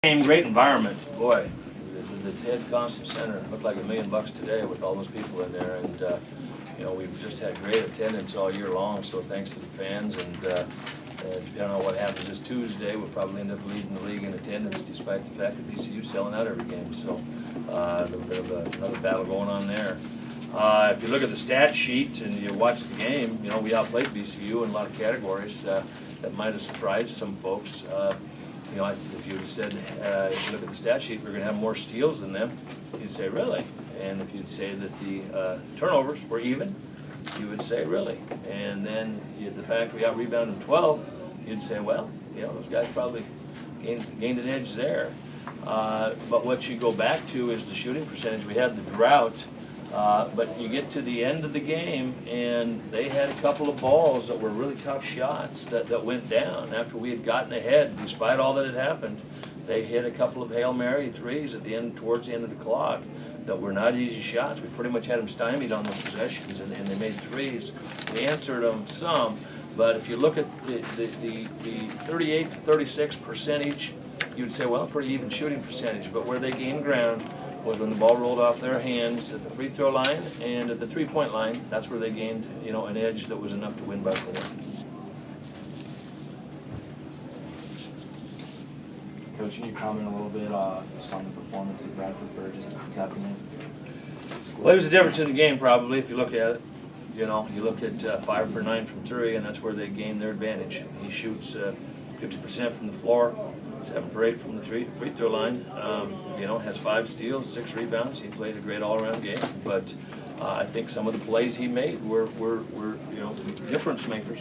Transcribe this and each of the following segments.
Great environment, boy. The Ted Constant Center looked like $1 million today with all those people in there, and you know, we've just had great attendance all year long. So thanks to the fans, and depending on what happens this Tuesday, we'll probably end up leading the league in attendance, despite the fact that BCU's selling out every game. So a little bit of another battle going on there. If you look at the stat sheet and you watch the game, you know, we outplayed BCU in a lot of categories. That might have surprised some folks. You know, if you had said, if you look at the stat sheet, we're going to have more steals than them, you'd say, really? And if you'd say that the turnovers were even, you would say, really? And then the fact we out-rebounded 12, you'd say, well, you know, those guys probably gained an edge there. But what you go back to is the shooting percentage. We had the drought, but you get to the end of the game, and they had a couple of balls that were really tough shots that went down after we had gotten ahead. Despite all that had happened, they hit a couple of Hail Mary threes at the end, towards the end of the clock, that were not easy shots. We pretty much had them stymied on those possessions, and they made threes. We answered them some, but if you look at the 38 to 36 percentage, you'd say, well, pretty even shooting percentage. But where they gained ground was when the ball rolled off their hands at the free throw line and at the three-point line. That's where they gained, you know, an edge that was enough to win by 4. Coach, can you comment a little bit just on the performance of Bradford Burgess this afternoon? Well, there's a difference in the game probably if you look at it. You know, you look at 5 for 9 from 3, and that's where they gain their advantage. He shoots 50% from the floor, 7 for 8 from the free throw line. You know, has 5 steals, 6 rebounds. He played a great all-around game. But I think some of the plays he made were you know, difference makers.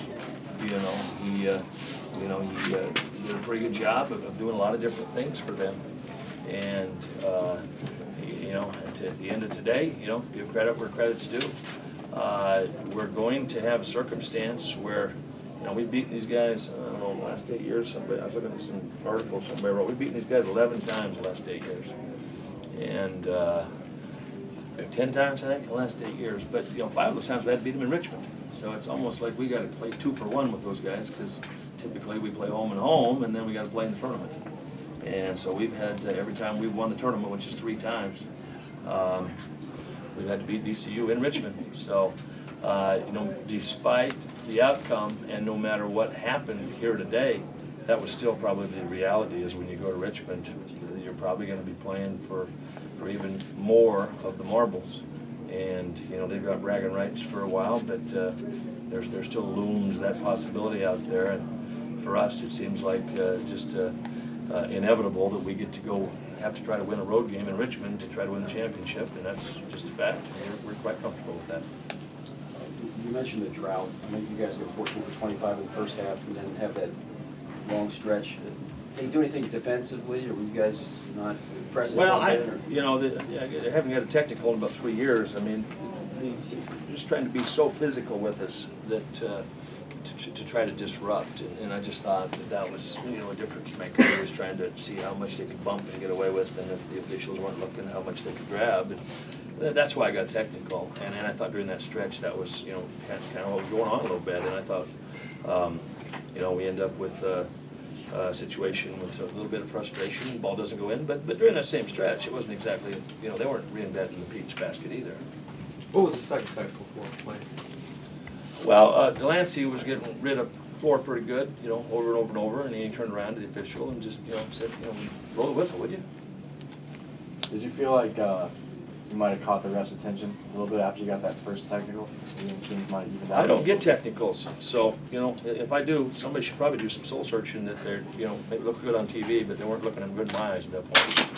You know, he did a pretty good job of doing a lot of different things for them. And you know, at the end of today, you know, give credit where credit's due. We're going to have a circumstance where, you know, we've beaten these guys, I don't know, the last 8 years. I was looking at some articles somebody wrote. We've beaten these guys 11 times the last 8 years. And 10 times, I think, the last 8 years. But, you know, 5 of those times we had to beat them in Richmond. So it's almost like we got to play 2 for 1 with those guys, because typically we play home and home, and then we got to play in the tournament. And so we've had, every time we've won the tournament, which is 3 times, we've had to beat BCU in Richmond. So, you know, despite the outcome, and no matter what happened here today, that was still probably the reality. Is when you go to Richmond, you're probably going to be playing for even more of the marbles. And you know, they've got bragging rights for a while, but there still looms that possibility out there. And for us, it seems like just inevitable that we get to have to try to win a road game in Richmond to try to win the championship, and that's just a fact. We're quite comfortable with that. You mentioned the drought. I mean, you guys go 14 for 25 in the first half, and then have that long stretch. Did you do anything defensively, or were you guys not pressing? Well, you know, they haven't had a technical in about 3 years. I mean, they're just trying to be so physical with us that to try to disrupt, and I just thought that was, you know, a difference maker. They was trying to see how much they could bump and get away with, and if the officials weren't looking, how much they could grab. And that's why I got technical, and I thought during that stretch that was, you know, kind of what was going on a little bit, and I thought, you know, we end up with a situation with a little bit of frustration. The ball doesn't go in, but during that same stretch, it wasn't exactly, you know, they weren't reinventing the peach basket either. What was the second technical for play? Well, Delancey was getting rid of floor pretty good, you know, over and over and over, and he turned around to the official and just, you know, said, you know, blow the whistle, would you? Did you feel like you might have caught the ref's attention a little bit after you got that first technical? Things might even out? I don't get technicals, so, you know, if I do, somebody should probably do some soul searching that they're, you know, maybe look good on TV, but they weren't looking in good in my eyes at that point.